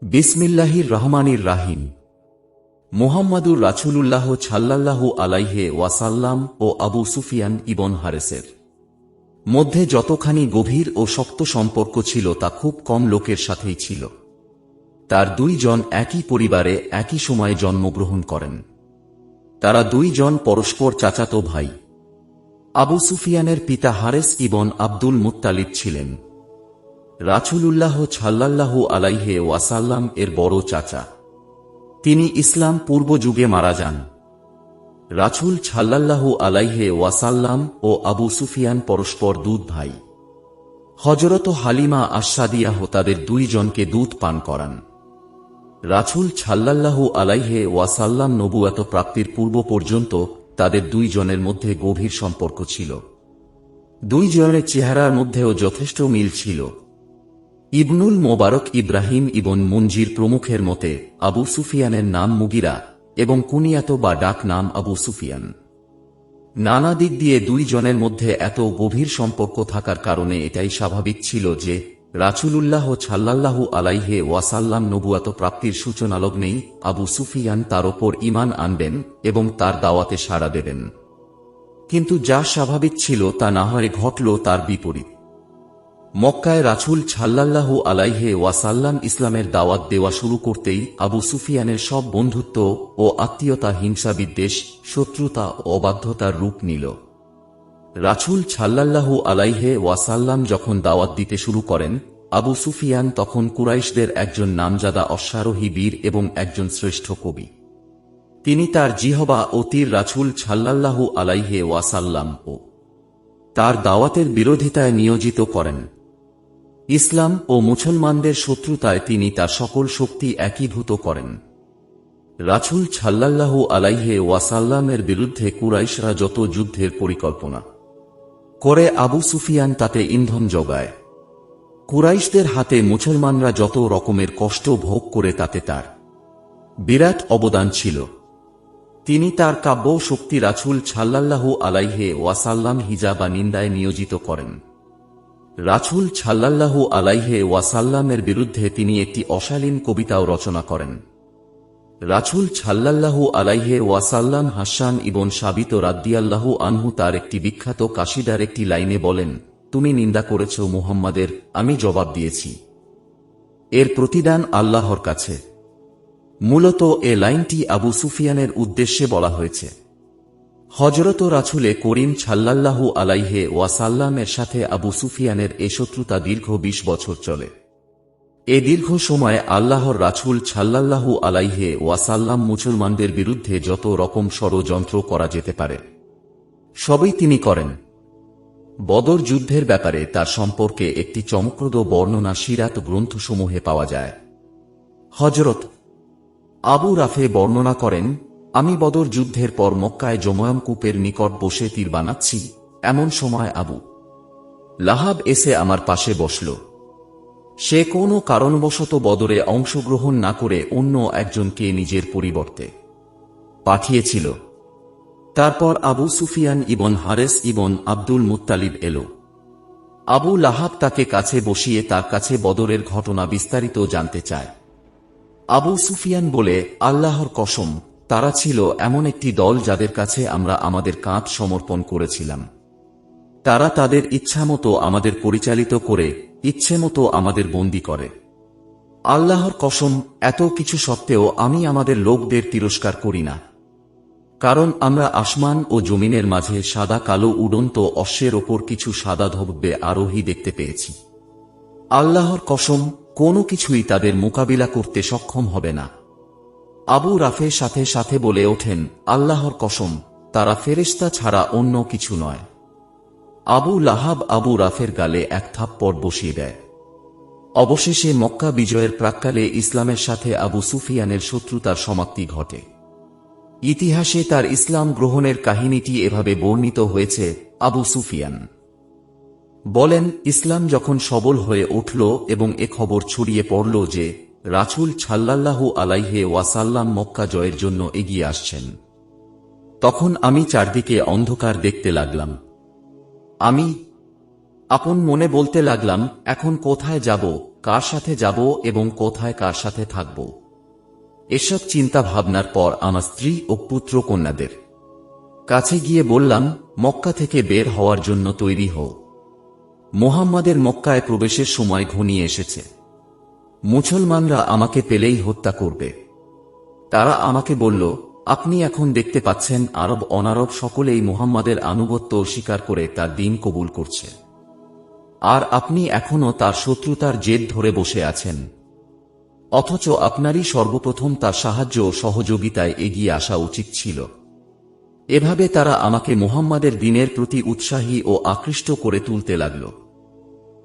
বিসমিল্লাহির রহমানির রাহিম। মুহাম্মাদুর রাসূলুল্লাহ সাল্লাল্লাহু আলাইহি ওয়াসাল্লাম ও আবু সুফিয়ান ইবন হারেসের মধ্যে যতখানি গভীর ও শক্ত সম্পর্ক ছিল তা খুব কম লোকের সাথেই ছিল। তার দুইজন একই পরিবারে একই সময়ে জন্মগ্রহণ করেন। তারা দুইজন পরস্পর চাচাতো ভাই। আবু সুফিয়ানের পিতা হারেস ইবন আব্দুল মুত্তালিব ছিলেন রাসূলুল্লাহ সাল্লাল্লাহু আলাইহি ওয়াসাল্লাম এর বড় চাচা। তিনি ইসলাম পূর্ব যুগে মারা যান। রাসূল সাল্লাল্লাহু আলাইহি ওয়াসাল্লাম ও আবু সুফিয়ান পরস্পর দুধ ভাই। হযরত হালিমা আশ-সাদিয়াহ তাদের দুইজনকে দুধ পান করান। রাসূল সাল্লাল্লাহু আলাইহি ওয়াসাল্লাম নবুয়ত প্রাপ্তির পূর্ব পর্যন্ত তাদের দুইজনের মধ্যে গভীর সম্পর্ক ছিল। দুইজনের চেহারার মধ্যেও যথেষ্ট মিল ছিল। ইবনুল মোবারক ইব্রাহিম ইবন মুনজির প্রমুখের মতে আবু সুফিয়ানের নাম মুগিরা এবং কুনিয়াত বা ডাক নাম আবু সুফিয়ান। নানা দিক দিয়ে দুইজনের মধ্যে এত গভীর সম্পর্ক থাকার কারণে এটাই স্বাভাবিক ছিল যে রাসূলুল্লাহ সাল্লাল্লাহু আলাইহি ওয়াসাল্লাম নবুয়ত প্রাপ্তির সূচনালগ্নেই আবু সুফিয়ান তার ওপর ঈমান আনবেন এবং তার দাওয়াতে সাড়া দেবেন। কিন্তু যা স্বাভাবিক ছিল তা না হয়ে ঘটল তার বিপরীত। মক্কায় রাসূল সাল্লাল্লাহু আলাইহি ওয়াসাল্লাম ইসলামের দাওয়াত দেওয়া শুরু করতেই আবু সুফিয়ানের সব বন্ধুত্ব ও আত্মীয়তা হিংসা বিদ্বেষ শত্রুতা ও অবাধ্যতার রূপ নিল। রাসূল সাল্লাল্লাহু আলাইহি ওয়াসাল্লাম যখন দাওয়াত দিতে শুরু করেন, আবু সুফিয়ান তখন কুরাইশদের একজন নামজাদা অশ্বারোহী বীর এবং একজন শ্রেষ্ঠ কবি। তিনি তার জিহবা ও তীর রাসূল সাল্লাল্লাহু আলাইহি ওয়াসাল্লাম ও তার দাওয়াতের বিরোধিতায় নিয়োজিত করেন। ইসলাম ও মুসলমানদের শত্রুতায় তিনি তার সকল শক্তি একীভূত করেন। রাসূল সাল্লাল্লাহু আলাইহি ওয়াসাল্লামের বিরুদ্ধে কুরাইশরা যত যুদ্ধের পরিকল্পনা করে আবু সুফিয়ান তাতে ইন্ধন যোগায়। কুরাইশদের হাতে মুসলমানরা যত রকমের কষ্ট ভোগ করে তাতে তার বিরাট অবদান ছিল। তিনি তার কাব্য শক্তি রাসূল সাল্লাল্লাহু আলাইহি ওয়াসাল্লাম হিজা বা নিন্দায় নিয়োজিত করেন। রাসূল সাল্লাল্লাহু আলাইহি ওয়াসাল্লামের বিরুদ্ধে তিনি একটি অশালীন কবিতাও রচনা করেন। রাসূল সাল্লাল্লাহু আলাইহি ওয়াসাল্লাম হাসান ইবন সাবিত রাদিয়াল্লাহু আনহু তার একটি বিখ্যাত কাসিদার একটি লাইনে বলেন, তুমি নিন্দা করেছ মুহাম্মাদের, আমি জবাব দিয়েছি, এর প্রতিদান আল্লাহর কাছে। মূলত এ লাইনটি আবু সুফিয়ানের উদ্দেশ্যে বলা হয়েছে। হযরত রাসূলে করিম সাল্লাল্লাহু আলাইহি ওয়াসাল্লামের সাথে আবু সুফিয়ানের এ শত্রুতা দীর্ঘ ২০ বছর চলে। এ দীর্ঘ সময়ে আল্লাহর রাসূল সাল্লাল্লাহু আলাইহি ওয়াসাল্লাম মুসলমানদের বিরুদ্ধে যত রকম ষড়যন্ত্র করা যেতে পারে সবই তিনি করেন। বদর যুদ্ধের ব্যাপারে তার সম্পর্কে একটি চমকপ্রদ বর্ণনা সিরাত গ্রন্থসমূহে পাওয়া যায়। হযরত আবু রাফে বর্ণনা করেন, আমি বদর যুদ্ধের পর মক্কায় জময়ম কূপের নিকট বসে তীর বানাচ্ছি, এমন সময় আবু লাহাব এসে আমার পাশে বসল। সে কোনো কারণবশত বদরে অংশগ্রহণ না করে অন্য একজনকে নিজের পরিবর্তে পাঠিয়েছিল। তারপর আবু সুফিয়ান ইবন হারেস ইবন আব্দুল মুত্তালিব এল। আবু লাহাব তাকে কাছে বসিয়ে তার কাছে বদরের ঘটনা বিস্তারিত জানতে চায়। আবু সুফিয়ান বলে, আল্লাহর কসম, তারা ছিল এমন একটি দল যাদের কাছে আমরা আমাদের কাঁধ সমর্পণ করেছিলাম। তারা তাদের ইচ্ছামতো আমাদের পরিচালিত করে ইচ্ছেমতো আমাদের বন্দী করে। আল্লাহর কসম, এত কিছু সত্ত্বেও আমি আমাদের লোকদের তিরস্কার করি না, কারণ আমরা আসমান ও জমিনের মাঝে সাদা কালো উড়ন্ত অশ্বের ওপর কিছু সাদা ধবধবে আরোহী দেখতে পেয়েছি। আল্লাহর কসম, কোনো কিছুই তাদের মোকাবিলা করতে সক্ষম হবে না। আবু রাফে সাথে সাথে বলে ওঠেন, আল্লাহর কসম, তারা ফেরেশতা ছাড়া অন্য কিছু নয়। আবু লাহাব আবু রাফের গালে এক থাপ্পড় বসিয়ে দেয়। অবশেষে মক্কা বিজয়ের প্রাক্কালে ইসলামের সাথে আবু সুফিয়ানের শত্রুতার সমাপ্তি ঘটে। ইতিহাসে তার ইসলাম গ্রহণের কাহিনীটি এভাবে বর্ণিত হয়েছে। আবু সুফিয়ান বলেন, ইসলাম যখন সবল হয়ে উঠল এবং এ খবর ছড়িয়ে পড়ল যে রাসূল সাল্লাল্লাহু আলাইহি ওয়াসাল্লাম মক্কা জয়ের জন্য এগিয়ে আসছেন, তখন আমি চারদিকে অন্ধকার দেখতে লাগলাম। আমি আপন মনে বলতে লাগলাম, এখন কোথায় যাব, কার সাথে যাব এবং কোথায় কার সাথে থাকব। এসব চিন্তা ভাবনার পর আমার স্ত্রী ও পুত্র কন্যাদের কাছে গিয়ে বললাম, মক্কা থেকে বের হওয়ার জন্য তৈরি হও। মুহাম্মাদের মক্কায় প্রবেশের সময় ঘনিয়ে এসেছে। মুসলমানরা আমাকে পেলেই হত্যা করবে। তারা আমাকে বলল, আপনি এখন দেখতে পাচ্ছেন আরব অনারব সকলেই মুহাম্মাদের আনুগত্য স্বীকার করে তার দ্বীন কবুল করছে, আর আপনি এখনও তার শত্রুতার জেদ ধরে বসে আছেন। অথচ আপনারই সর্বপ্রথম তার সাহায্য ও সহযোগিতায় এগিয়ে আসা উচিত ছিল। এভাবে তারা আমাকে মুহাম্মাদের দ্বীনের প্রতি উৎসাহী ও আকৃষ্ট করে তুলতে লাগল।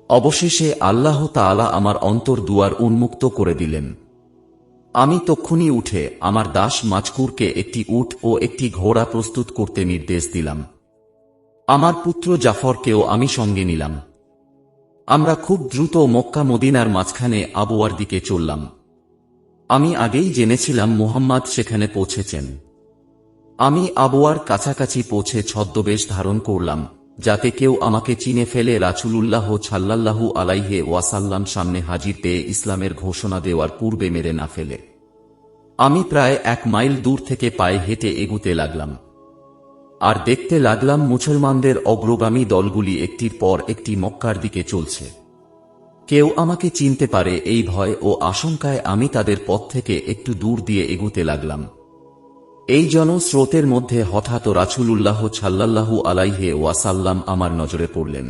অবশেষে আল্লাহ তাআলা আমার অন্তর দুয়ার উন্মুক্ত করে দিলেন। আমি তক্ষুনি উঠে আমার দাস মাজকুরকে একটি উট ও একটি ঘোড়া প্রস্তুত করতে নির্দেশ দিলাম। আমার পুত্র জাফরকেও আমি সঙ্গে নিলাম। আমরা খুব দ্রুত মক্কা মদিনার মাঝখানে আবওয়ার দিকে চললাম। আমি আগেই জেনেছিলাম মুহাম্মদ সেখানে পৌঁছেছেন। আমি আবওয়ার কাছাকাছি পৌঁছে ছদ্মবেশ ধারণ করলাম, যাতে কেউ আমাকে চিনে ফেলে রাসূলুল্লাহ সাল্লাল্লাহু আলাইহি ওয়াসাল্লাম সামনে হাজির পেয়ে ইসলামের ঘোষণা দেওয়ার পূর্বে মেরে না ফেলে। আমি প্রায় 1 মাইল দূর থেকে পায়ে হেঁটে এগুতে লাগলাম, আর দেখতে লাগলাম মুসলমানদের অগ্রগামী দলগুলি একটির পর একটি মক্কার দিকে চলছে। কেউ আমাকে চিনতে পারে এই ভয় ও আশঙ্কায় আমি তাদের পথ থেকে একটু দূর দিয়ে এগুতে লাগলাম। এই জনস্রোতের মধ্যে হঠাৎ রাসূলুল্লাহ সাল্লাল্লাহু আলাইহি ওয়াসাল্লাম আমার নজরে পড়লেন।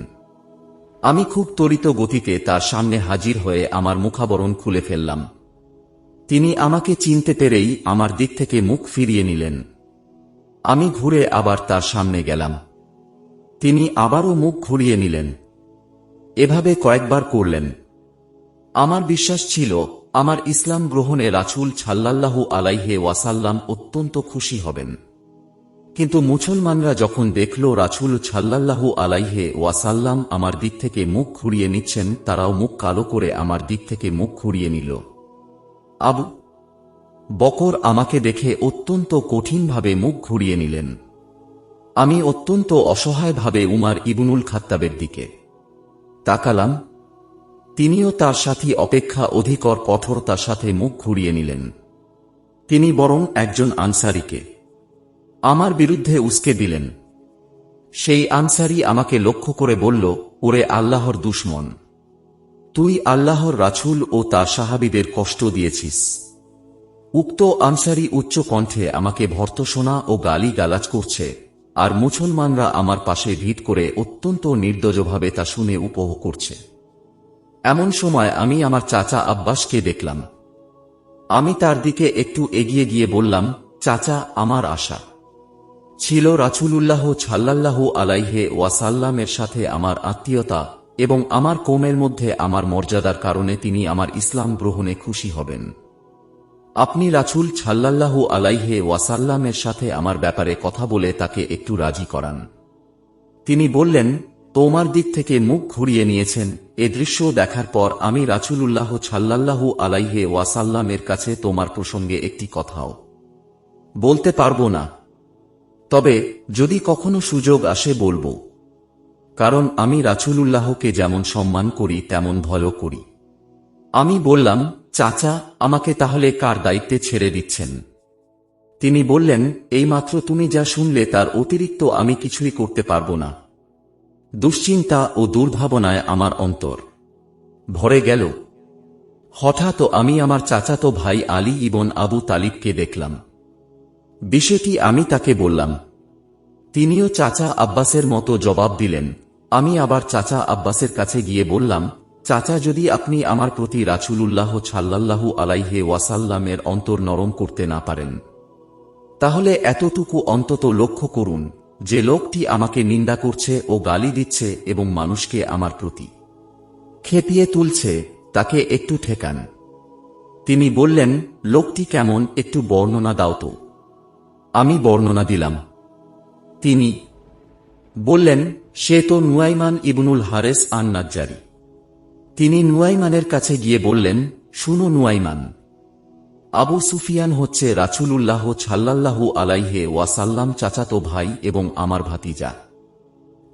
আমি খুব ত্বরিত গতিতে তার সামনে হাজির হয়ে আমার মুখাবরণ খুলে ফেললাম। তিনি আমাকে চিনতে পেরেই আমার দিক থেকে মুখ ফিরিয়ে নিলেন। আমি ঘুরে আবার তার সামনে গেলাম। তিনি আবারও মুখ ঘুরিয়ে নিলেন। এভাবে কয়েকবার করলেন। আমার বিশ্বাস ছিল আমার ইসলাম গ্রহণে রাসূল সাল্লাল্লাহু আলাইহি ওয়াসাল্লাম অত্যন্ত খুশি হবেন। কিন্তু মুসলমানরা যখন দেখল রাসূল সাল্লাল্লাহু আলাইহি ওয়াসাল্লাম আমার দিক থেকে মুখ ঘুরিয়ে নিচ্ছেন, তারাও মুখ কালো করে আমার দিক থেকে মুখ ঘুরিয়ে নিল। আবু বকর আমাকে দেখে অত্যন্ত কঠিনভাবে মুখ ঘুরিয়ে নিলেন। আমি অত্যন্ত অসহায়ভাবে উমার ইবনুল খাত্তাবের দিকে তাকালাম। তিনিও তার সাথী অপেক্ষা অধিকর কঠোরতার সাথে মুখ ঘুরিয়ে নিলেন। তিনি বরং একজন আনসারীকে আমার বিরুদ্ধে উস্কে দিলেন। সেই আনসারী আমাকে লক্ষ্য করে বলল, ওরে আল্লাহর দুশমন, তুই আল্লাহর রাসূল ও তার সাহাবীদের কষ্ট দিয়েছিস। উক্ত আনসারী উচ্চ কণ্ঠে আমাকে ভর্ৎসনা ও গালি গালাজ করছে, আর মুসলমানরা আমার পাশে ভিড় করে অত্যন্ত নির্দয়ভাবে তা শুনে উপভোগ করছে। এমন সময় আমি আমার চাচা আব্বাসকে দেখলাম। আমি তার দিকে একটু এগিয়ে গিয়ে বললাম, চাচা, আমার আশা ছিল রাসূলুল্লাহ সাল্লাল্লাহু আলাইহি ওয়াসাল্লামের সাথে আমার আত্মীয়তা এবং আমার কওমের মধ্যে আমার মর্যাদার কারণে তিনি আমার ইসলাম গ্রহণে খুশি হবেন। আপনি রাসূল সাল্লাল্লাহু আলাইহি ওয়াসাল্লামের সাথে আমার ব্যাপারে কথা বলে তাকে একটু রাজি করান। তিনি বললেন, তোমার দিক থেকে মুখ ঘুরিয়ে নিয়েছেন। এ দৃশ্য দেখার পর আমি রাসূলুল্লাহ সাল্লাল্লাহু আলাইহি ওয়াসাল্লামের কাছে তোমার প্রসঙ্গে একটি কথাও বলতে পারবো না, তবে যদি কখনো সুযোগ আসে বলবো, কারণ আমি রাসূলুল্লাহকে যেমন সম্মান করি তেমন ভয়ও করি। আমি বললাম, চাচা, আমাকে তাহলে কার দায়িত্বে ছেড়ে দিচ্ছেন? তিনি বললেন, এইমাত্র তুমি যা শুনলে তার অতিরিক্ত আমি কিছুই করতে পারবো না। দুশ্চিন্তা ও দুর্ভাবনায় আমার অন্তর ভরে গেল। হঠাৎ আমি আমার চাচাতো ভাই আলী ইবন আবু তালিবকে দেখলাম। বিষয়টি আমি তাকে বললাম। তিনিও চাচা আব্বাসের মতো জবাব দিলেন। আমি আবার চাচা আব্বাসের কাছে গিয়ে বললাম, চাচা, যদি আপনি আমার প্রতি রাসূলুল্লাহ সাল্লাল্লাহু আলাইহি ওয়াসাল্লামের অন্তর নরম করতে না পারেন, তাহলে এতটুকু অন্তত লক্ষ্য করুন যে লোকটি আমাকে নিন্দা করছে ও গালি দিচ্ছে এবং মানুষকে আমার প্রতি খেপিয়ে তুলছে, তাকে একটু ঠেকান। তিনি বললেন, লোকটি কেমন, একটু বর্ণনা দাও তো। আমি বর্ণনা দিলাম। তিনি বললেন, সে তো নুয়াইমান ইবনুল হারেস আন-নাজ্জারী। তিনি নুয়াইমানের কাছে গিয়ে বললেন, শুনো নুয়াইমান, আবু সুফিয়ান হচ্ছে রাসূলুল্লাহ সাল্লাল্লাহু আলাইহি ওয়াসাল্লাম চাচাতো ভাই এবং আমার ভাতিজা।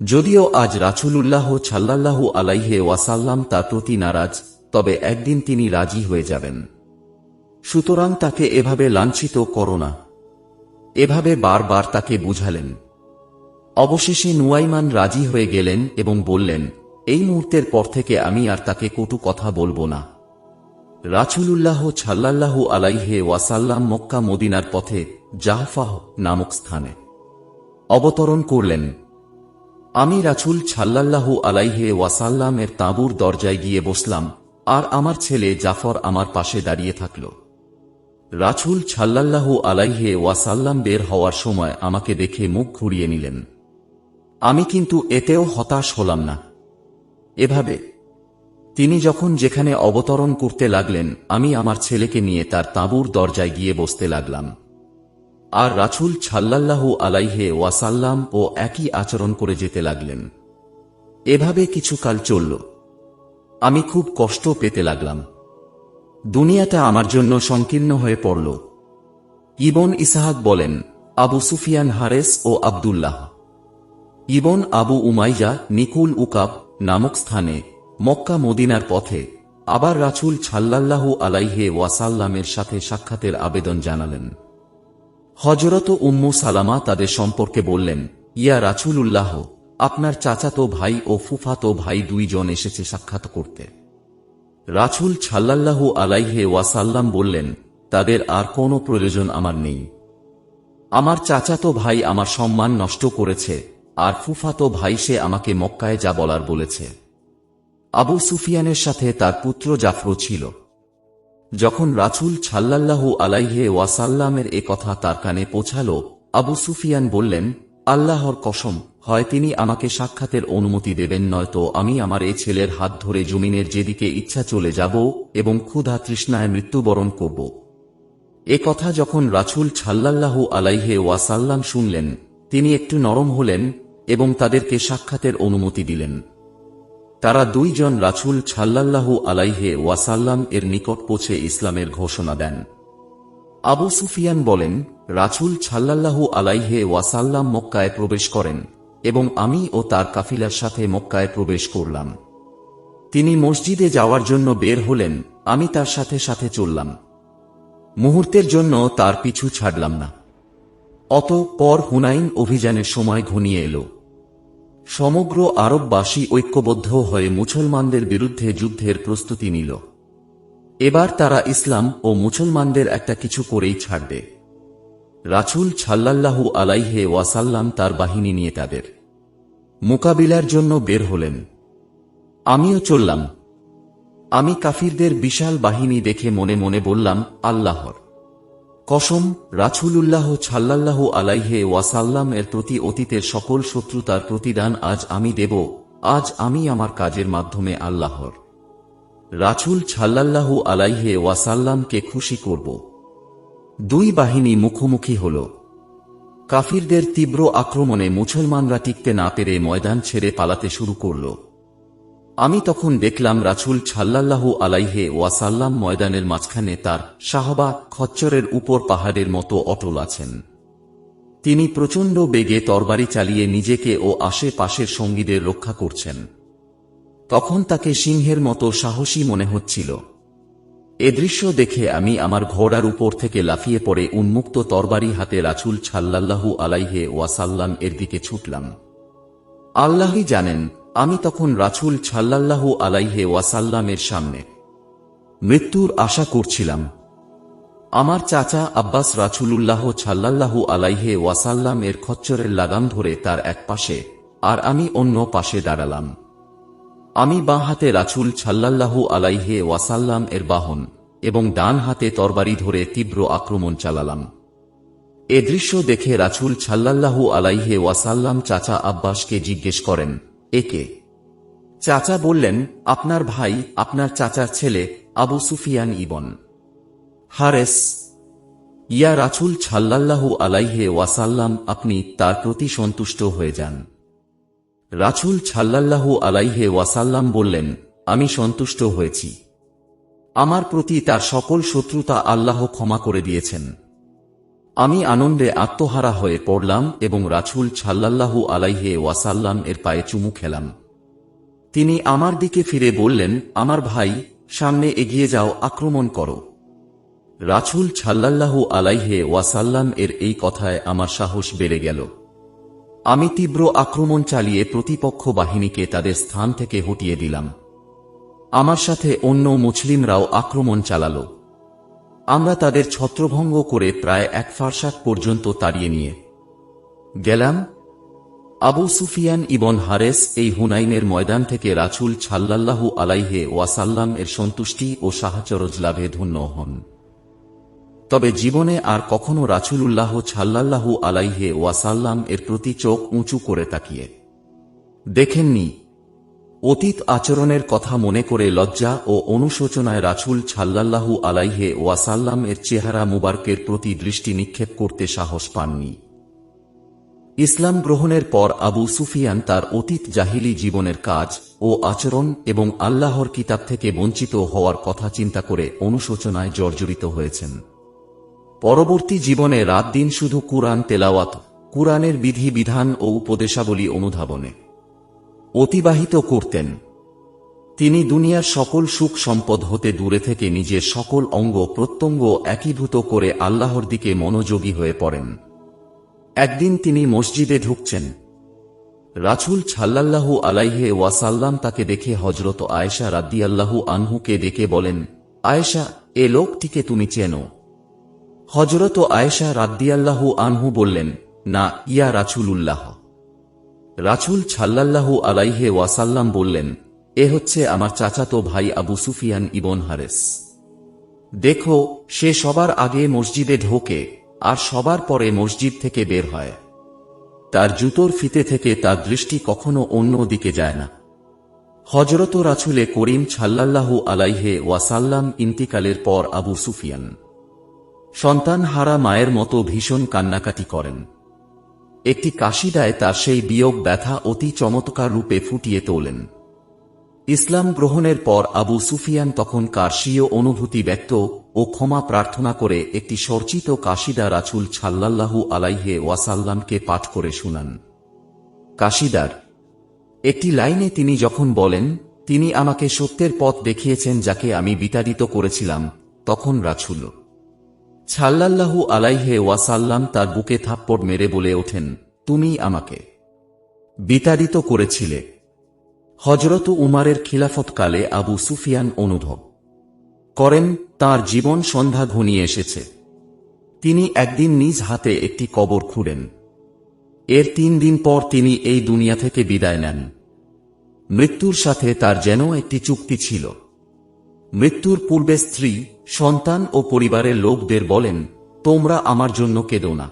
যদিও আজ রাসূলুল্লাহ সাল্লাল্লাহু আলাইহি ওয়াসাল্লাম তার প্রতি নারাজ, তবে একদিন তিনি রাজি হয়ে যাবেন। সুতরাং তাকে এভাবে লাঞ্ছিত করো না। এভাবে বারবার তাকে বুঝালেন। অবশেষে নুয়াইমান রাজি হয়ে গেলেন এবং বললেন, এই মুহূর্তের পর থেকে আমি আর তাকে কটু কথা বলবো না। রাসূলুল্লাহ সাল্লাল্লাহু আলাইহি ওয়াসাল্লাম মক্কা মদিনার পথে জাহফাহ নামক স্থানে অবতরণ করলেন। আমি রাসূল সাল্লাল্লাহু আলাইহি ওয়াসাল্লামের তাঁবুর দরজায় গিয়ে বসলাম, আর আমার ছেলে জাফর আমার পাশে দাঁড়িয়ে থাকল। রাসূল সাল্লাল্লাহু আলাইহি ওয়াসাল্লাম বের হওয়ার সময় আমাকে দেখে মুখ ঘুরিয়ে নিলেন। আমি কিন্তু এতেও হতাশ হলাম না। এভাবে তিনি যখন যেখানে অবতরণ করতে লাগলেন, আমি আমার ছেলেকে নিয়ে তার তাঁবুর দরজায় গিয়ে বসতে লাগলাম। আর রাসূল সাল্লাল্লাহু আলাইহি ওয়াসাল্লাম ও একই আচরণ করে যেতে লাগলেন। এভাবে কিছুকাল চলল। আমি খুব কষ্ট পেতে লাগলাম। দুনিয়াটা আমার জন্য সংকীর্ণ হয়ে পড়ল। ইবন ইসহাক বলেন, আবু সুফিয়ান হারেস ও আব্দুল্লাহ ইবন আবু উমাইয়া নিকুল উকাব নামক স্থানে মক্কা মদিনার পথে আবার রাসূল সাল্লাল্লাহু আলাইহি ওয়াসাল্লামের সাথে সাক্ষাতের আবেদন জানালেন। হযরত উম্মু সালামা তাদের সম্পর্কে বললেন, ইয়া রাসূলুল্লাহ, আপনার চাচাতো ভাই ও ফুফাতো ভাই দুইজন এসেছে সাক্ষাৎ করতে। রাসূল সাল্লাল্লাহু আলাইহি ওয়াসাল্লাম বললেন, তাদের আর কোনো প্রয়োজন আমার নেই। আমার চাচাতো ভাই আমার সম্মান নষ্ট করেছে, আর ফুফাতো ভাই সে আমাকে মক্কায় যা বলার বলেছে। আবু সুফিয়ানের সাথে তার পুত্র জাফর ছিল। যখন রাসূল সাল্লাল্লাহু আলাইহি ওয়াসাল্লামের এ কথা তার কানে পৌঁছাল, আবু সুফিয়ান বললেন, আল্লাহর কসম, হয় তিনি আমাকে সাক্ষাতের অনুমতি দেবেন, নয়তো আমি আমার এ ছেলের হাত ধরে জমিনের যেদিকে ইচ্ছা চলে যাব এবং ক্ষুধা তৃষ্ণায় মৃত্যুবরণ করব। এ কথা যখন রাসূল সাল্লাল্লাহু আলাইহি ওয়াসাল্লাম শুনলেন, তিনি একটু নরম হলেন এবং তাদেরকে সাক্ষাতের অনুমতি দিলেন। তারা দুইজন রাসূল সাল্লাল্লাহু আলাইহি ওয়াসাল্লাম এর নিকট পৌঁছে ইসলামের ঘোষণা দেন। আবু সুফিয়ান বলেন, রাসূল সাল্লাল্লাহু আলাইহি ওয়াসাল্লাম মক্কায় প্রবেশ করেন এবং আমি ও তার কাফিলার সাথে মক্কায় প্রবেশ করলাম। তিনি মসজিদে যাওয়ার জন্য বের হলেন, আমি তার সাথে সাথে চললাম। মুহূর্তের জন্য তার পিছু ছাড়লাম না। অতঃপর হুনাইন অভিযানের সময় ঘনিয়ে এল। সমগ্র আরববাসী ঐক্যবদ্ধ হয়ে মুসলমানদের বিরুদ্ধে যুদ্ধের প্রস্তুতি নিল। এবার তারা ইসলাম ও মুসলমানদের একটা কিছু করেই ছাড়বে। রাসূল সাল্লাল্লাহু আলাইহি ওয়াসাল্লাম তার বাহিনী নিয়ে তাদের মোকাবিলার জন্য বের হলেন। আমিও চললাম। আমি কাফিরদের বিশাল বাহিনী দেখে মনে মনে বললাম, আল্লাহর কসম, রাসূলুল্লাহ সাল্লাল্লাহু আলাইহি ওয়াসাল্লাম এর প্রতি অতীতের সকল শত্রুতার প্রতিদান আজ আমি দেব। আজ আমি আমার কাজের মাধ্যমে আল্লাহর রাসূল সাল্লাল্লাহু আলাইহি ওয়াসাল্লামকে খুশি করব। দুই বাহিনী মুখোমুখি হল। কাফিরদের তীব্র আক্রমণে মুসলমানরা টিকতে না পেরে ময়দান ছেড়ে পালাতে শুরু করল। আমি তখন দেখলাম রাসূল সাল্লাল্লাহু আলাইহি ওয়াসাল্লাম ময়দানের মাঝখানে তার সাহাবা খচ্চরের উপর পাহাড়ের মতো অটল আছেন। তিনি প্রচণ্ড বেগে তরবারি চালিয়ে নিজেকে ও আশেপাশের সঙ্গীদের রক্ষা করছেন। তখন তাকে সিংহের মতো সাহসী মনে হচ্ছিল। এ দৃশ্য দেখে আমি আমার ঘোড়ার উপর থেকে লাফিয়ে পড়ে উন্মুক্ত তরবারি হাতে রাসূল সাল্লাল্লাহু আলাইহি ওয়াসাল্লাম এর দিকে ছুটলাম। আল্লাহই জানেন, আমি তখন রাসূল সাল্লাল্লাহু আলাইহি ওয়াসাল্লামের সামনে মৃত্যুর আশা করছিলাম। আমার চাচা আব্বাস রাসূলুল্লাহ সাল্লাল্লাহু আলাইহি ওয়াসাল্লাম এর খচ্চরের লাগাম ধরে তার এক পাশে, আর আমি অন্য পাশে দাঁড়ালাম। আমি বাঁ হাতে রাসূল সাল্লাল্লাহু আলাইহি ওয়াসাল্লাম এর বাহন এবং ডান হাতে তরবারি ধরে তীব্র আক্রমণ চালালাম। এ দৃশ্য দেখে রাসূল সাল্লাল্লাহু আলাইহি ওয়াসাল্লাম চাচা আব্বাসকে জিজ্ঞেস করেন, একে? চাচা বললেন, আপনার ভাই, আপনার চাচার ছেলে আবু সুফিয়ান ইবন হারেস। ইয়া রাসূল সাল্লাল্লাহু আলাইহি ওয়াসাল্লাম, আপনি তার প্রতি সন্তুষ্ট হয়ে যান। রাসূল সাল্লাল্লাহু আলাইহি ওয়াসাল্লাম বললেন, আমি সন্তুষ্ট হয়েছি। আমার প্রতি তার সকল শত্রুতা আল্লাহ ক্ষমা করে দিয়েছেন। আমি আনন্দে আত্মহারা হয়ে পড়লাম এবং রাসূল সাল্লাল্লাহু আলাইহি ওয়াসাল্লাম এর পায়ে চুমু খেলাম। তিনি আমার দিকে ফিরে বললেন, আমার ভাই, সামনে এগিয়ে যাও, আক্রমণ করো। রাসূল সাল্লাল্লাহু আলাইহি ওয়াসাল্লাম এর এই কথায় আমার সাহস বেড়ে গেল। আমি তীব্র আক্রমণ চালিয়ে প্রতিপক্ষ বাহিনীকে তাদের স্থান থেকে হটিয়ে দিলাম। আমার সাথে অন্য মুসলিমরাও আক্রমণ চালাল। আমরা তাদের ছত্রভঙ্গ করে প্রায় 1 ফারসাখ পর্যন্ত তাড়িয়ে নিয়ে গেলাম। আবু সুফিয়ান ইবন হারেস এই হুনাইনের ময়দান থেকে রাসূল সাল্লাল্লাহু আলাইহি ওয়াসাল্লাম এর সন্তুষ্টি ও সাহচর্য লাভে ধন্য হন। তবে জীবনে আর কখনো রাসূলুল্লাহ সাল্লাল্লাহু আলাইহি ওয়াসাল্লাম এর প্রতি চোখ উঁচু করে তাকিয়ে দেখেননি। অতীত আচরণের কথা মনে করে লজ্জা ও অনুশোচনায় রাসূল সাল্লাল্লাহু আলাইহি ওয়াসাল্লাম এর চেহারা মুবারকের প্রতি দৃষ্টি নিক্ষেপ করতে সাহস পাননি। ইসলাম গ্রহণের পর আবু সুফিয়ান তার অতীত জাহিলি জীবনের কাজ ও আচরণ এবং আল্লাহর কিতাব থেকে বঞ্চিত হওয়ার কথা চিন্তা করে অনুশোচনায় জর্জরিত হয়েছেন। পরবর্তী জীবনে রাত দিন শুধু কুরআন তেলাওয়াত, কুরআনের বিধি বিধান ও উপদেশাবলী অনুধাবনে অতিবাহিত করতেন। তিনি দুনিয়ার সকল সুখ সম্পদ হতে দূরে থেকে নিজের সকল অঙ্গ প্রত্যঙ্গ একীভূত করে আল্লাহর দিকে মনোযোগী হয়ে পড়েন। একদিন তিনি মসজিদে ঢুকছেন। রাসূল সাল্লাল্লাহু আলাইহি ওয়াসাল্লাম তাকে দেখে হযরত আয়েশা রাদিয়াল্লাহু আনহুকে ডেকে বলেন, আয়েশা, এ লোকটিকে তুমি চেনো? হযরত আয়েশা রাদিয়াল্লাহু আনহু বললেন, না ইয়া রাসূলুল্লাহ। রাসূল সাল্লাল্লাহু আলাইহি ওয়াসাল্লাম বললেন, এ হচ্ছে আমার চাচাতো ভাই আবু সুফিয়ান ইবন হারেস। দেখো, সে সবার আগে মসজিদে ঢোকে আর সবার পরে মসজিদ থেকে বের হয়। তার জুতোর ফিতে থেকে তার দৃষ্টি কখনো অন্য দিকে যায় না। হযরত রাসূলে করিম সাল্লাল্লাহু আলাইহি ওয়াসাল্লাম ইন্তিকালের পর আবু সুফিয়ান সন্তান হারা মায়ের মতো ভীষণ কান্নাকাটি করেন। একটি কাশিদায় তার সেই বিয়োগ ব্যথা অতি চমৎকার রূপে ফুটিয়ে তোলেন। ইসলাম গ্রহণের পর আবু সুফিয়ান তখন কার্শীয় অনুভূতি ব্যক্ত ও ক্ষমা প্রার্থনা করে একটি সরচিত কাশিদা রাসূল সাল্লাল্লাহু আলাইহি ওয়াসাল্লামকে পাঠ করে শুনান। কাশিদার একটি লাইনে তিনি যখন বলেন, তিনি আমাকে সত্যের পথ দেখিয়েছেন যাকে আমি বিতাড়িত করেছিলাম, তখন রাসূল সাল্লাল্লাহু আলাইহি ওয়াসাল্লাম তার বুকে থাপ্পড় মেরে বলে ওঠেন, তুমি আমাকে বিতাড়িত করেছিলে। হযরত উমারের খিলাফতকালে আবু সুফিয়ান অনুভব করেন তাঁর জীবন সন্ধ্যা ঘনিয়ে এসেছে। তিনি একদিন নিজ হাতে একটি কবর খুঁড়েন। এর 3 দিন পর তিনি এই দুনিয়া থেকে বিদায় নেন। মৃত্যুর সাথে তার যেন একটি চুক্তি ছিল। মৃত্যুর পূর্বে স্ত্রী, সন্তান ও পরিবারের লোকদের বলেন, তোমরা আমার জন্য কেঁদো না।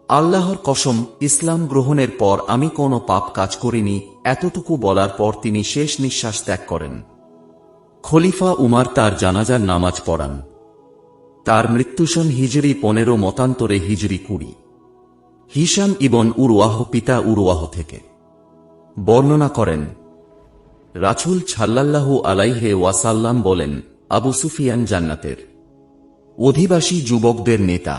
আল্লাহর কসম, ইসলাম গ্রহণের পর আমি কোনো পাপ কাজ করিনি। এতটুকু বলার পর তিনি শেষ নিঃশ্বাস ত্যাগ করেন। খলিফা উমার তার জানাজার নামাজ পড়ান। তার মৃত্যুসন হিজরি 15 মতান্তরে হিজরি 20। হিশাম ইবন উরওয়াহ পিতা উরওয়াহ থেকে বর্ণনা করেন, রাসূল সাল্লাল্লাহু আলাইহি ওয়াসাল্লাম বলেন, আবু সুফিয়ান জান্নাতের অধিবাসী যুবকদের নেতা।